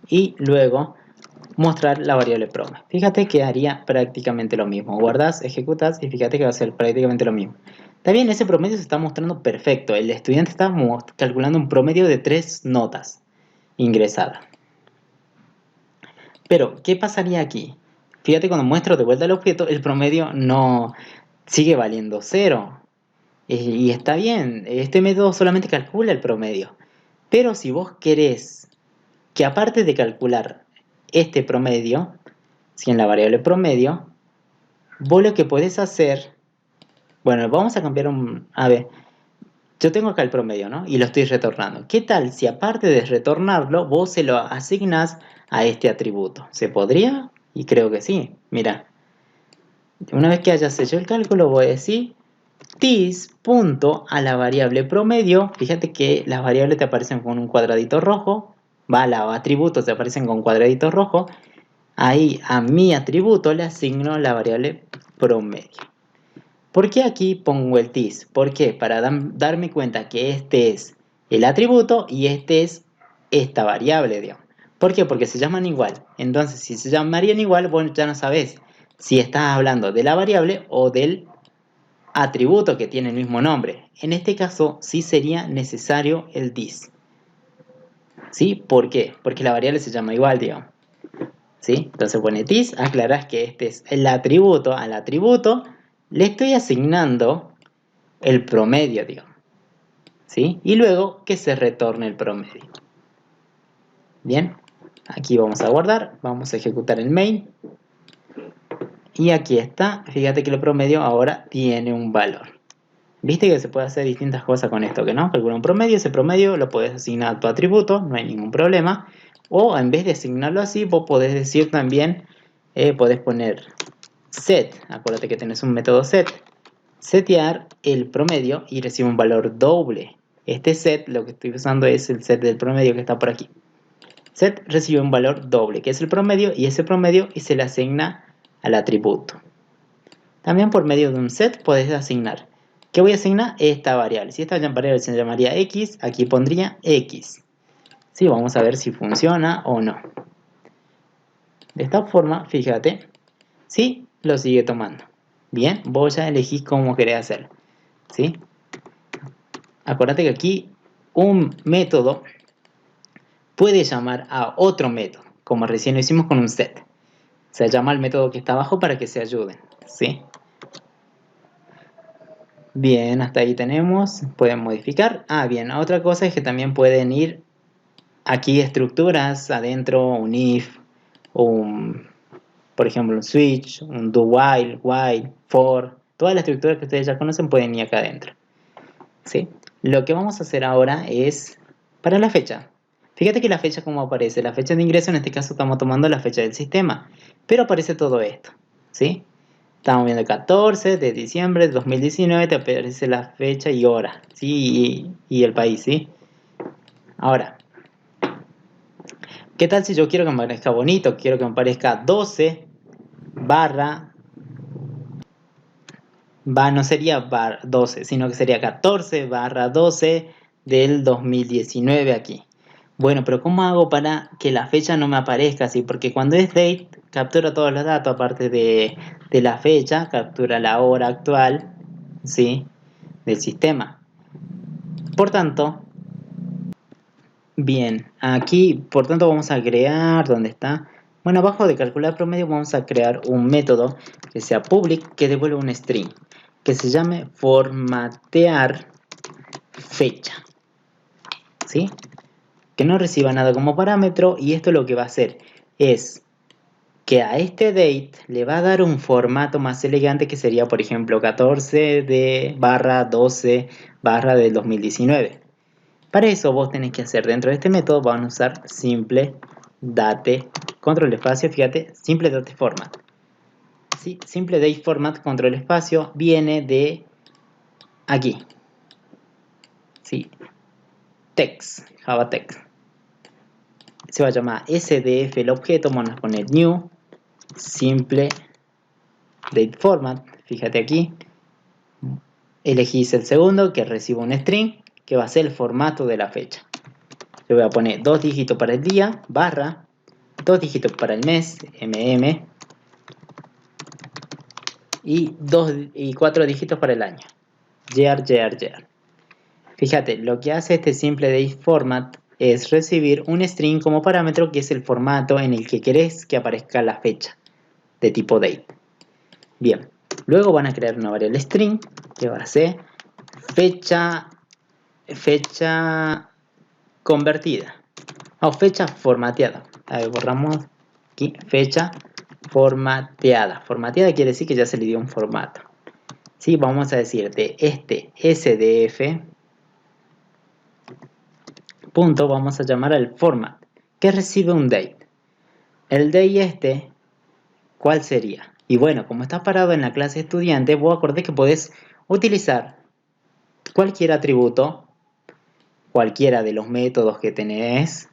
Y luego mostrar la variable prome. Fíjate que haría prácticamente lo mismo. Guardas, ejecutas y fíjate que va a ser prácticamente lo mismo. Está bien, ese promedio se está mostrando perfecto. El estudiante está calculando un promedio de 3 notas ingresadas. Pero, ¿qué pasaría aquí? Fíjate, cuando muestro de vuelta el objeto, el promedio no sigue valiendo 0. Y está bien, este método solamente calcula el promedio. Pero si vos querés que aparte de calcular este promedio, si en la variable promedio, vos lo que podés hacer, bueno, vamos a cambiar a ver, yo tengo acá el promedio, ¿no? Y lo estoy retornando. ¿Qué tal si aparte de retornarlo, vos se lo asignás a este atributo? ¿Se podría? Y creo que sí. Mira, una vez que hayas hecho el cálculo, voy a decir this punto a la variable promedio. Fíjate que las variables te aparecen con un cuadradito rojo. Los atributos te aparecen con cuadraditos rojos. Ahí a mi atributo le asigno la variable promedio. ¿Por qué aquí pongo el this? ¿Por qué? Para darme cuenta que este es el atributo y este es esta variable, digamos. ¿Por qué? Porque se llaman igual. Entonces, si se llamarían igual, vos ya no sabés si estás hablando de la variable o del atributo que tiene el mismo nombre. En este caso, sí sería necesario el this. ¿Sí? ¿Por qué? Porque la variable se llama igual, digamos. ¿Sí? Entonces pone this, aclarás que este es el atributo. Al atributo le estoy asignando el promedio, digamos. ¿Sí? Y luego que se retorne el promedio. Bien, aquí vamos a guardar, vamos a ejecutar el main. Y aquí está, fíjate que el promedio ahora tiene un valor. Viste que se puede hacer distintas cosas con esto, que no, calcula un promedio, ese promedio lo puedes asignar a tu atributo, no hay ningún problema. O en vez de asignarlo así, vos podés decir también, podés poner set, acuérdate que tenés un método set, setear el promedio y recibe un valor doble. Este set, lo que estoy usando es el set del promedio que está por aquí. Set recibe un valor doble, que es el promedio, y ese promedio y se le asigna al atributo. También por medio de un set podés asignar. ¿Qué voy a asignar? Esta variable. Si esta variable se llamaría x, aquí pondría x. Sí, vamos a ver si funciona o no. De esta forma, fíjate, sí, lo sigue tomando. Bien, vos ya elegís cómo querés hacerlo, ¿sí? Acuérdate que aquí un método puede llamar a otro método, como recién lo hicimos con un set. Se llama al método que está abajo para que se ayuden, ¿sí? Bien, hasta ahí tenemos, pueden modificar. Bien, otra cosa es que también pueden ir aquí estructuras adentro, un if, por ejemplo, un switch, un do while, for, todas las estructuras que ustedes ya conocen pueden ir acá adentro, ¿sí? Lo que vamos a hacer ahora es para la fecha. Fíjate que la fecha como aparece, la fecha de ingreso, en este caso estamos tomando la fecha del sistema, pero aparece todo esto, ¿sí? Estamos viendo el 14 de diciembre de 2019, te aparece la fecha y hora, ¿sí? Y el país, ¿sí? Ahora, ¿qué tal si yo quiero que me parezca bonito? Quiero que me parezca 12 barra, no sería 12, sino que sería 14 barra 12 del 2019 aquí. Bueno, pero ¿cómo hago para que la fecha no me aparezca así? Porque cuando es date, captura todos los datos, aparte de la fecha, captura la hora actual, ¿sí? Del sistema. Por tanto, bien, aquí, por tanto, vamos a crear, ¿dónde está? Bueno, abajo de calcular promedio vamos a crear un método que sea public, que devuelva un string, que se llame formatear fecha, ¿sí? Que no reciba nada como parámetro, y esto lo que va a hacer es que a este date le va a dar un formato más elegante, que sería, por ejemplo, 14 de barra 12 barra del 2019. Para eso vos tenés que hacer dentro de este método, van a usar simple date control espacio, fíjate, simple date format. ¿Sí? Simple date format control espacio viene de aquí. ¿Sí? Text, Java Text. Se va a llamar SDF el objeto, vamos a poner new simple date format, fíjate aquí. Elegís el segundo que reciba un string que va a ser el formato de la fecha. Le voy a poner 2 dígitos para el día, barra, 2 dígitos para el mes, y 4 dígitos para el año, year. Fíjate, lo que hace este simple date format es recibir un string como parámetro, que es el formato en el que querés que aparezca la fecha, de tipo date. Bien, luego van a crear una variable string que va a ser fecha convertida, o fecha formateada. A ver, borramos aquí, fecha formateada. Formateada quiere decir que ya se le dio un formato. ¿Sí? Vamos a decir de este SDF punto, vamos a llamar al format que recibe un date. El date ¿cuál sería? Y bueno, como está parado en la clase estudiante, vos acordé que podés utilizar cualquier atributo, cualquiera de los métodos que tenés,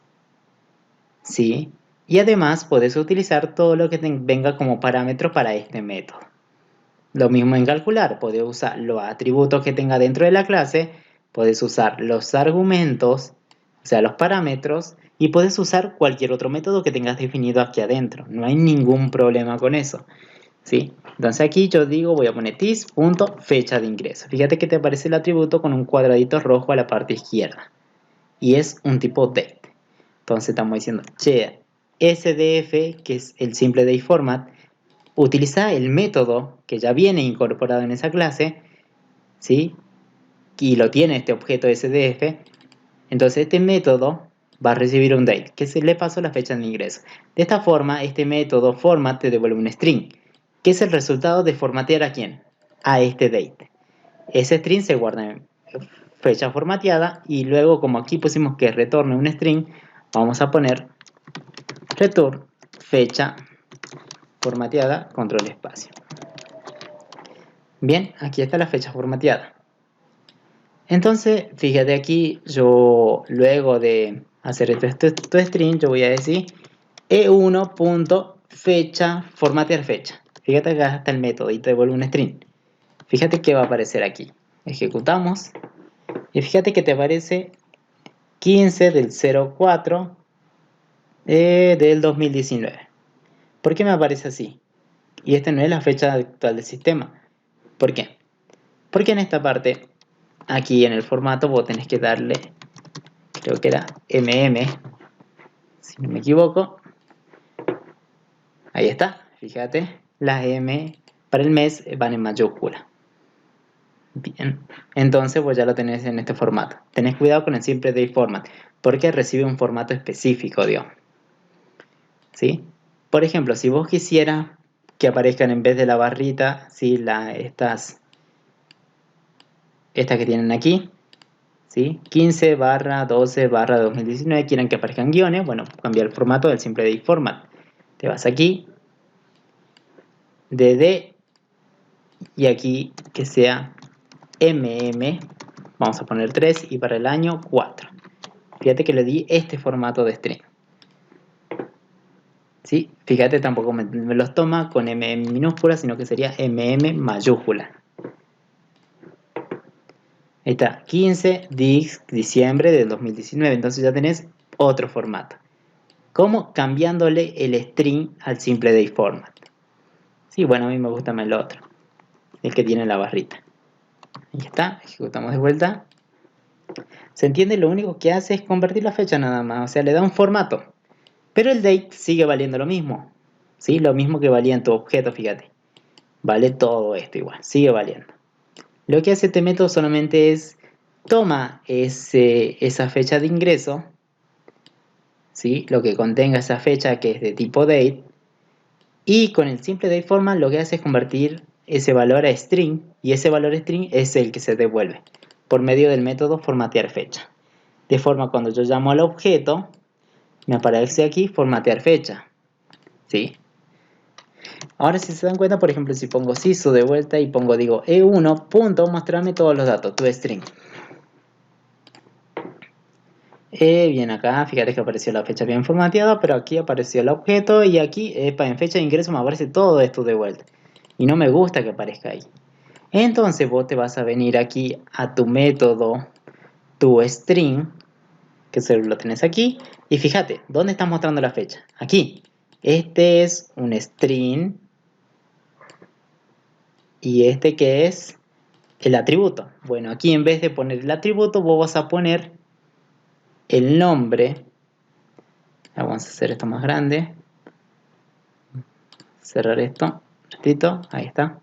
¿sí? Y además podés utilizar todo lo que venga como parámetro para este método. Lo mismo en calcular, podés usar los atributos que tenga dentro de la clase, podés usar los argumentos, o sea, los parámetros, y podés usar cualquier otro método que tengas definido aquí adentro. No hay ningún problema con eso, ¿sí? Entonces aquí yo digo, voy a poner this.fecha de ingreso. Fíjate que te aparece el atributo con un cuadradito rojo a la parte izquierda. Y es un tipo date. Entonces estamos diciendo, che, SDF, que es el simple date format, utiliza el método que ya viene incorporado en esa clase, ¿sí? Y lo tiene este objeto SDF. Entonces este método va a recibir un date, que se le pasó la fecha de ingreso. De esta forma, este método format te devuelve un string, que es el resultado de formatear a quién, a este date. Ese string se guarda en fecha formateada, y luego, como aquí pusimos que retorne un string, vamos a poner return fecha formateada control espacio. Bien, aquí está la fecha formateada. Entonces, fíjate aquí, yo luego de hacer este string, yo voy a decir e1.fecha formatear fecha. Fíjate que acá está el método y te devuelve un string. Fíjate que va a aparecer aquí. Ejecutamos y fíjate que te aparece 15 del 04 del 2019. ¿Por qué me aparece así? Y esta no es la fecha actual del sistema. ¿Por qué? Porque en esta parte, aquí en el formato, vos tenés que darle, creo que era si no me equivoco. Ahí está, fíjate, las M para el mes van en mayúscula. Bien, entonces vos ya lo tenés en este formato. Tenés cuidado con el simple date format, porque recibe un formato específico, digamos. ¿Sí? Por ejemplo, si vos quisieras que aparezcan en vez de la barrita, ¿sí? Estas que tienen aquí, ¿sí? 15/12/2019, quieren que aparezcan guiones, bueno, cambiar el formato del simple date format. Te vas aquí, dd, y aquí que sea vamos a poner 3 y para el año 4. Fíjate que le di este formato de string. ¿Sí? Fíjate, tampoco me los toma con minúscula, sino que sería mayúscula. Ahí está, 15 de diciembre del 2019. Entonces ya tenés otro formato. ¿Cómo? Cambiándole el string al simple date format. Sí, bueno, a mí me gusta más el otro, el que tiene la barrita. Ahí está, ejecutamos de vuelta. ¿Se entiende? Lo único que hace es convertir la fecha nada más, o sea, le da un formato. Pero el date sigue valiendo lo mismo, ¿sí? Lo mismo que valía en tu objeto, fíjate. Vale todo esto igual, sigue valiendo. Lo que hace este método solamente es toma esa fecha de ingreso, ¿sí? Lo que contenga esa fecha que es de tipo date, y con el simple date format lo que hace es convertir ese valor a string, y ese valor string es el que se devuelve por medio del método formatear fecha. De forma cuando yo llamo al objeto, me aparece aquí formatear fecha, ¿sí? Ahora si se dan cuenta, por ejemplo, si pongo siso de vuelta y digo e1 punto, mostrarme todos los datos, tu string. Bien acá, fíjate que apareció la fecha bien formateada, pero aquí apareció el objeto y aquí en fecha de ingreso me aparece todo esto de vuelta. Y no me gusta que aparezca ahí. Entonces vos te vas a venir aquí a tu método, tu string, que se lo tenés aquí, y fíjate, ¿dónde está mostrando la fecha? Aquí. Este es un string y este que es el atributo. Bueno, aquí en vez de poner el atributo, vos vas a poner el nombre. Vamos a hacer esto más grande. Cerrar esto. Ratito, ahí está.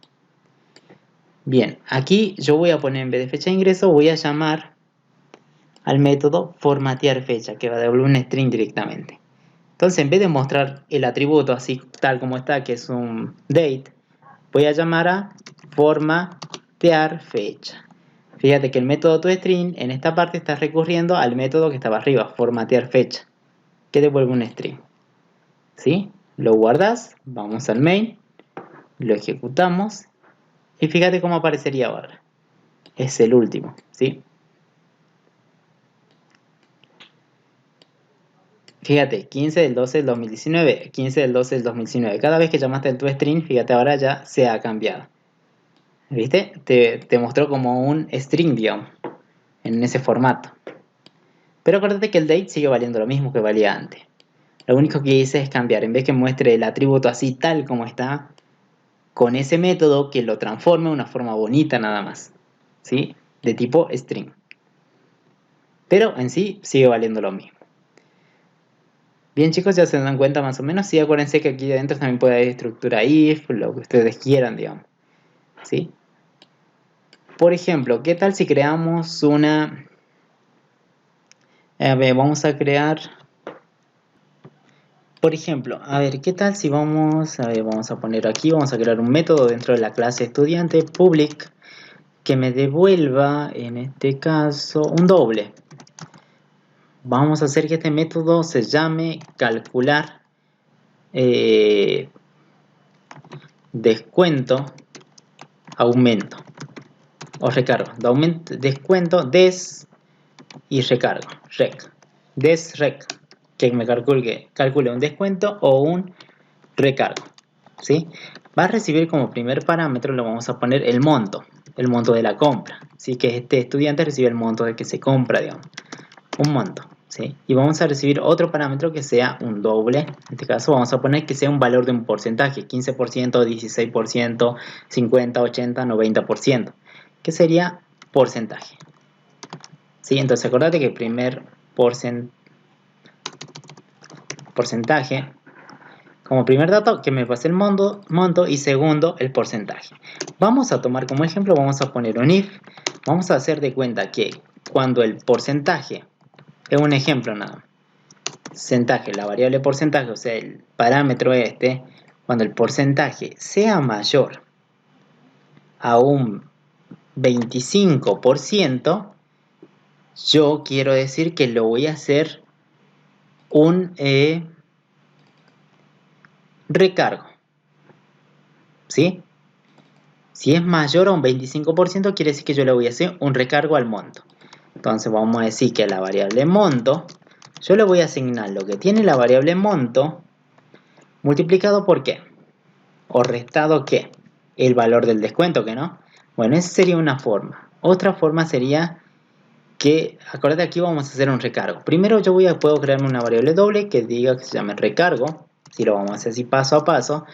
Bien, aquí yo voy a poner en vez de fecha de ingreso, voy a llamar al método formatear fecha, que va a devolver un string directamente. Entonces, en vez de mostrar el atributo así tal como está, que es un date, voy a llamar a formatear fecha. Fíjate que el método toString en esta parte está recurriendo al método que estaba arriba, formatear fecha, que devuelve un string. ¿Sí? Lo guardas, vamos al main, lo ejecutamos y fíjate cómo aparecería ahora. Es el último, ¿sí? Fíjate, 15 del 12 del 2019, 15 del 12 del 2019. Cada vez que llamaste el toString, fíjate, ahora ya se ha cambiado. ¿Viste? Te mostró como un string, digamos, en ese formato. Pero acuérdate que el date sigue valiendo lo mismo que valía antes. Lo único que hice es cambiar, en vez que muestre el atributo así tal como está, con ese método que lo transforme de una forma bonita nada más, ¿sí? De tipo string. Pero en sí sigue valiendo lo mismo. Bien chicos, ya se dan cuenta más o menos. Sí, acuérdense que aquí adentro también puede haber estructura if, lo que ustedes quieran, digamos, ¿sí? Por ejemplo, ¿qué tal si creamos una... A ver, vamos a crear... Por ejemplo, a ver, ¿qué tal si vamos a poner aquí, vamos a crear un método dentro de la clase estudiante public que me devuelva, en este caso, un doble. Vamos a hacer que este método se llame calcular descuento, aumento o recargo. Descuento, des y recargo, rec. Des, rec. Que me calcule un descuento o un recargo, ¿sí? Va a recibir como primer parámetro, le vamos a poner el monto de la compra, ¿sí? Que este estudiante recibe el monto de que se compra, digamos, un monto, ¿sí? Y vamos a recibir otro parámetro que sea un doble. En este caso vamos a poner que sea un valor de un porcentaje, 15%, 16%, 50%, 80%, 90%, que sería porcentaje. ¿Sí? Entonces acordate que el primer porcentaje, como primer dato, que me pase el monto y segundo, el porcentaje. Vamos a tomar como ejemplo, vamos a poner un if. Vamos a hacer de cuenta que cuando el porcentaje, es un ejemplo nada más, porcentaje, la variable porcentaje, o sea, el parámetro este, cuando el porcentaje sea mayor a un 25%, yo quiero decir que lo voy a hacer un recargo, ¿sí? Si es mayor a un 25%, quiere decir que yo le voy a hacer un recargo al monto. Entonces vamos a decir que a la variable monto, yo le voy a asignar lo que tiene la variable monto, multiplicado por ¿qué? O restado ¿qué? El valor del descuento, ¿que no? Bueno, esa sería una forma. Otra forma sería que, acuérdate, aquí vamos a hacer un recargo. Primero yo puedo crearme una variable doble que diga que se llame recargo. Si lo vamos a hacer así paso a paso,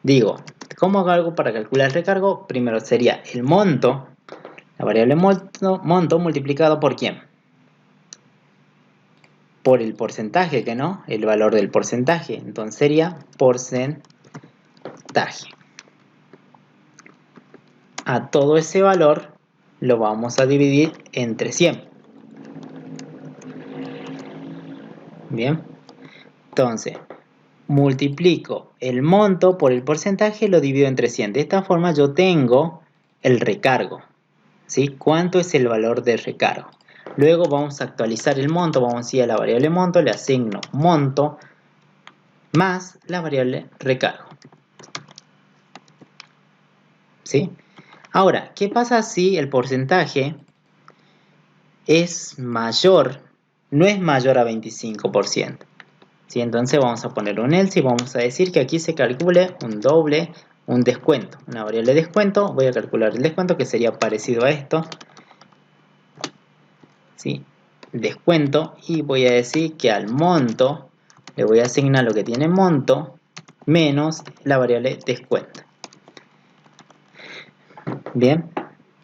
digo, ¿cómo hago algo para calcular el recargo? Primero sería el monto, la variable monto multiplicado por ¿quién? Por el porcentaje, ¿que no? El valor del porcentaje. Entonces sería porcentaje. A todo ese valor lo vamos a dividir entre 100. Bien. Entonces, multiplico el monto por el porcentaje y lo divido entre 100. De esta forma yo tengo el recargo, ¿sí? ¿Cuánto es el valor del recargo? Luego vamos a actualizar el monto, vamos a ir a la variable monto, le asigno monto más la variable recargo, ¿sí? Ahora, ¿qué pasa si el porcentaje es mayor, no es mayor a 25%? ¿Sí? Entonces vamos a poner un else y vamos a decir que aquí se calcule un doble, un descuento, una variable de descuento. Voy a calcular el descuento que sería parecido a esto, ¿sí? Descuento, y voy a decir que al monto le voy a asignar lo que tiene monto menos la variable descuento. Bien,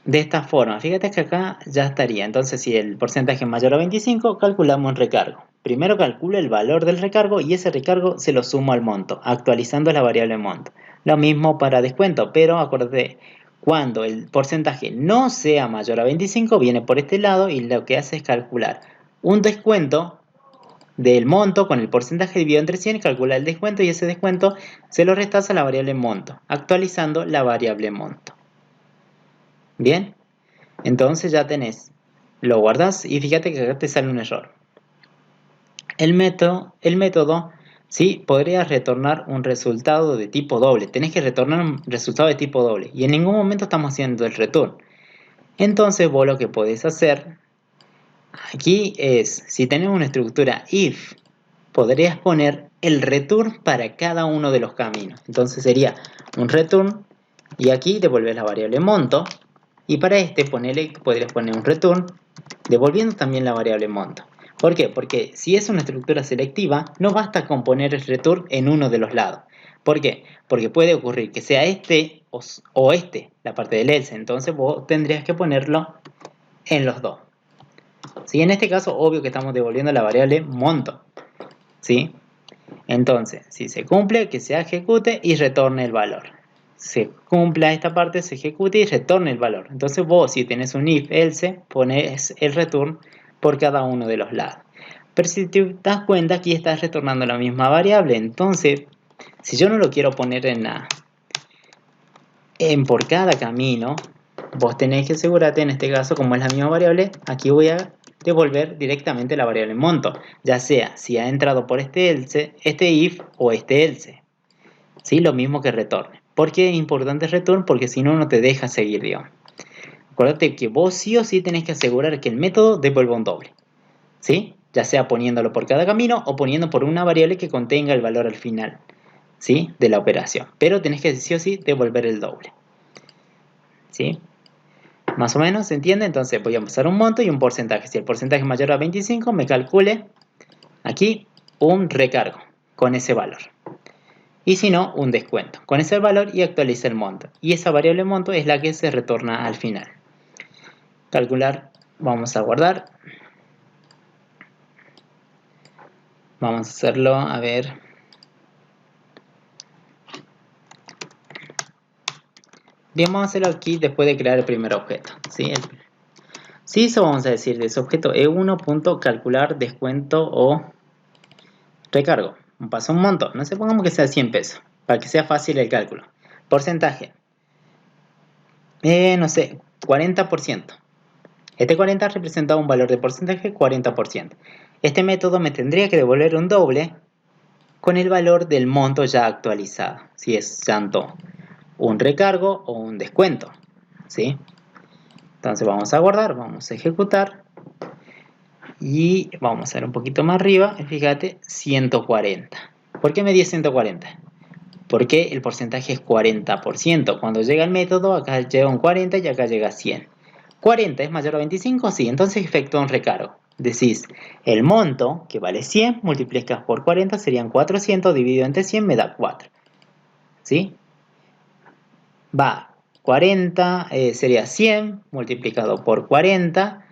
de esta forma, fíjate que acá ya estaría. Entonces, si el porcentaje es mayor a 25, calculamos un recargo. Primero calculo el valor del recargo y ese recargo se lo sumo al monto, actualizando la variable monto. Lo mismo para descuento, pero acuérdate, cuando el porcentaje no sea mayor a 25, viene por este lado y lo que hace es calcular un descuento del monto con el porcentaje dividido entre 100, calcula el descuento y ese descuento se lo restas a la variable monto, actualizando la variable monto. Bien, entonces ya tenés, lo guardas y fíjate que acá te sale un error. El método, sí, podría retornar un resultado de tipo doble. Tenés que retornar un resultado de tipo doble y en ningún momento estamos haciendo el return. Entonces vos lo que podés hacer aquí es, si tenemos una estructura if, podrías poner el return para cada uno de los caminos. Entonces sería un return y aquí devolver la variable monto. Y para este podrías poner un return devolviendo también la variable monto. ¿Por qué? Porque si es una estructura selectiva, no basta con poner el return en uno de los lados. ¿Por qué? Porque puede ocurrir que sea este o este, la parte del else. Entonces vos tendrías que ponerlo en los dos. ¿Sí? En este caso, obvio que estamos devolviendo la variable monto, ¿sí? Entonces, si se cumple, que se ejecute y retorne el valor. Se cumpla esta parte, se ejecute y retorne el valor. Entonces vos, si tenés un if else, pones el return por cada uno de los lados. Pero si te das cuenta, aquí estás retornando la misma variable. Entonces, si yo no lo quiero poner por cada camino, vos tenés que asegurarte, en este caso, como es la misma variable, aquí voy a devolver directamente la variable monto, ya sea si ha entrado por este if o este else. ¿Sí? Lo mismo que retorne. ¿Por qué es importante return? Porque si no, no te deja seguir, digamos. Acuérdate que vos sí o sí tenés que asegurar que el método devuelva un doble, ¿sí? Ya sea poniéndolo por cada camino o poniendo por una variable que contenga el valor al final, ¿sí? De la operación. Pero tenés que sí o sí devolver el doble, ¿sí? Más o menos, ¿se entiende? Entonces voy a pasar un monto y un porcentaje. Si el porcentaje es mayor a 25, me calcule aquí un recargo con ese valor. Y si no, un descuento con ese valor y actualiza el monto. Y esa variable monto es la que se retorna al final. Calcular, vamos a guardar. Vamos a hacerlo, a ver. Bien, vamos a hacerlo aquí después de crear el primer objeto. ¿Sí? Si eso vamos a decir de ese objeto E1.calcular descuento o recargo. Pasa un monto. No sé, pongamos que sea 100 pesos. Para que sea fácil el cálculo. Porcentaje. No sé, 40%. Este 40 representa un valor de porcentaje 40%. Este método me tendría que devolver un doble con el valor del monto ya actualizado. Si es tanto un recargo o un descuento. ¿Sí? Entonces vamos a guardar, vamos a ejecutar. Y vamos a ver un poquito más arriba. Fíjate, 140. ¿Por qué me dio 140? Porque el porcentaje es 40%. Cuando llega el método, acá llega un 40 y acá llega 100. 40 es mayor a 25, sí, entonces efectúa un recargo. Decís, el monto, que vale 100, multiplicas por 40, serían 400, dividido entre 100 me da 4. ¿Sí? Va, 40 sería 100, multiplicado por 40,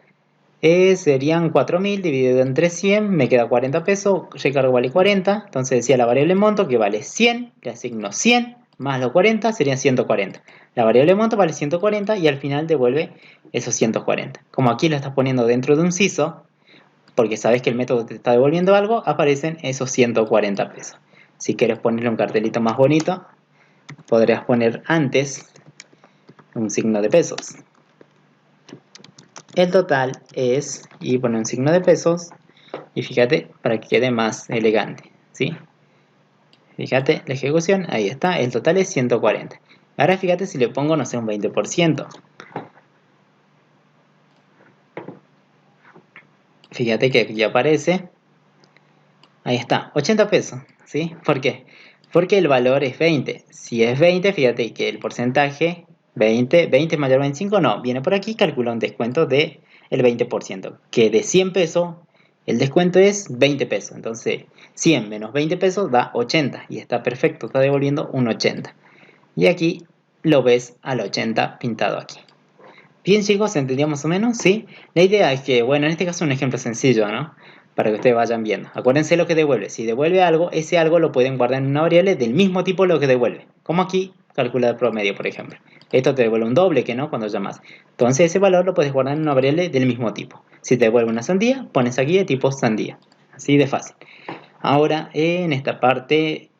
serían 4.000, dividido entre 100, me queda 40 pesos, recargo vale 40, entonces decía la variable monto que vale 100, le asigno 100, más los 40 serían 140. La variable monto vale 140 y al final devuelve esos 140. Como aquí lo estás poniendo dentro de un CISO, porque sabes que el método te está devolviendo algo, aparecen esos 140 pesos. Si quieres ponerle un cartelito más bonito, podrías poner antes un signo de pesos. El total es, y poner un signo de pesos, y fíjate, para que quede más elegante, ¿sí? Fíjate, la ejecución, ahí está, el total es 140. Ahora fíjate si le pongo, no sé, un 20%. Fíjate que ya aparece, ahí está, 80 pesos, ¿sí? ¿Por qué? Porque el valor es 20. Si es 20, fíjate que el porcentaje, 20 mayor a 25, no, viene por aquí, calcula un descuento del 20%, que de 100 pesos, el descuento es 20 pesos. Entonces, 100 menos 20 pesos da 80, y está perfecto, está devolviendo un 80. Y aquí lo ves al 80 pintado aquí. Bien, chicos, ¿se entendió más o menos? ¿Sí? La idea es que, bueno, en este caso es un ejemplo sencillo, ¿no? Para que ustedes vayan viendo. Acuérdense lo que devuelve. Si devuelve algo, ese algo lo pueden guardar en una variable del mismo tipo lo que devuelve. Como aquí, calcula el promedio, por ejemplo. Esto te devuelve un doble, que no, cuando llamas. Entonces ese valor lo puedes guardar en una variable del mismo tipo. Si te devuelve una sandía, pones aquí de tipo sandía. Así de fácil. Ahora, en esta parte,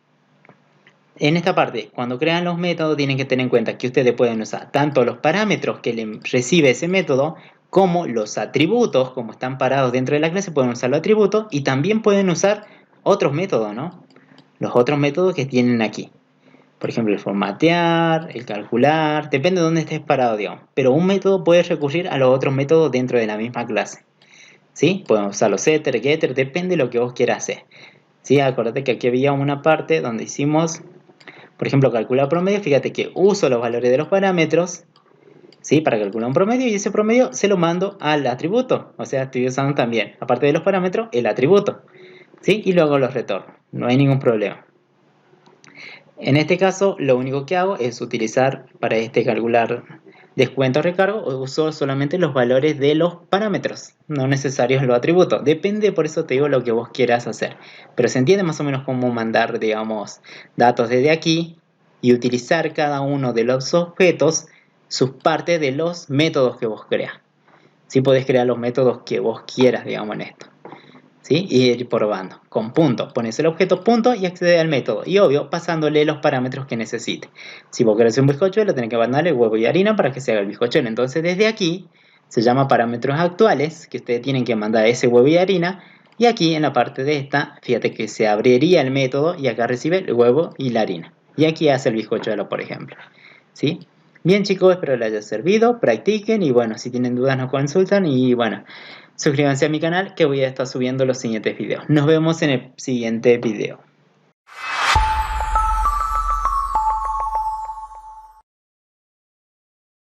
cuando crean los métodos, tienen que tener en cuenta que ustedes pueden usar tanto los parámetros que le recibe ese método, como los atributos, como están parados dentro de la clase, pueden usar los atributos, y también pueden usar otros métodos, ¿no? Los otros métodos que tienen aquí. Por ejemplo, el formatear, el calcular, depende de dónde estés parado, digamos. Pero un método puede recurrir a los otros métodos dentro de la misma clase. ¿Sí? Podemos usar los setter, getter, depende de lo que vos quieras hacer. ¿Sí? Acuérdate que aquí había una parte donde hicimos, por ejemplo, calcular promedio. Fíjate que uso los valores de los parámetros, ¿sí? Para calcular un promedio, y ese promedio se lo mando al atributo. O sea, estoy usando también, aparte de los parámetros, el atributo, ¿sí? Y luego los retorno. No hay ningún problema. En este caso, lo único que hago es utilizar para calcular descuento o recargo, uso solamente los valores de los parámetros, no necesarios los atributos. Depende, por eso te digo, lo que vos quieras hacer. Pero se entiende más o menos cómo mandar, digamos, datos desde aquí y utilizar cada uno de los objetos, sus partes de los métodos que vos creas. Sí podés crear los métodos que vos quieras, digamos, en esto. ¿Sí? Y ir probando. Con punto, pones el objeto punto y accede al método. Y obvio, pasándole los parámetros que necesite. Si vos querés un bizcochuelo, tenés que mandarle huevo y harina para que se haga el bizcochuelo. Entonces, desde aquí, se llama parámetros actuales, que ustedes tienen que mandar ese huevo y harina. Y aquí, en la parte de esta, fíjate que se abriría el método y acá recibe el huevo y la harina. Y aquí hace el bizcochuelo, por ejemplo. ¿Sí? Bien, chicos, espero les haya servido. Practiquen y bueno, si tienen dudas nos consultan. Y bueno, suscríbanse a mi canal que voy a estar subiendo los siguientes videos. Nos vemos en el siguiente video.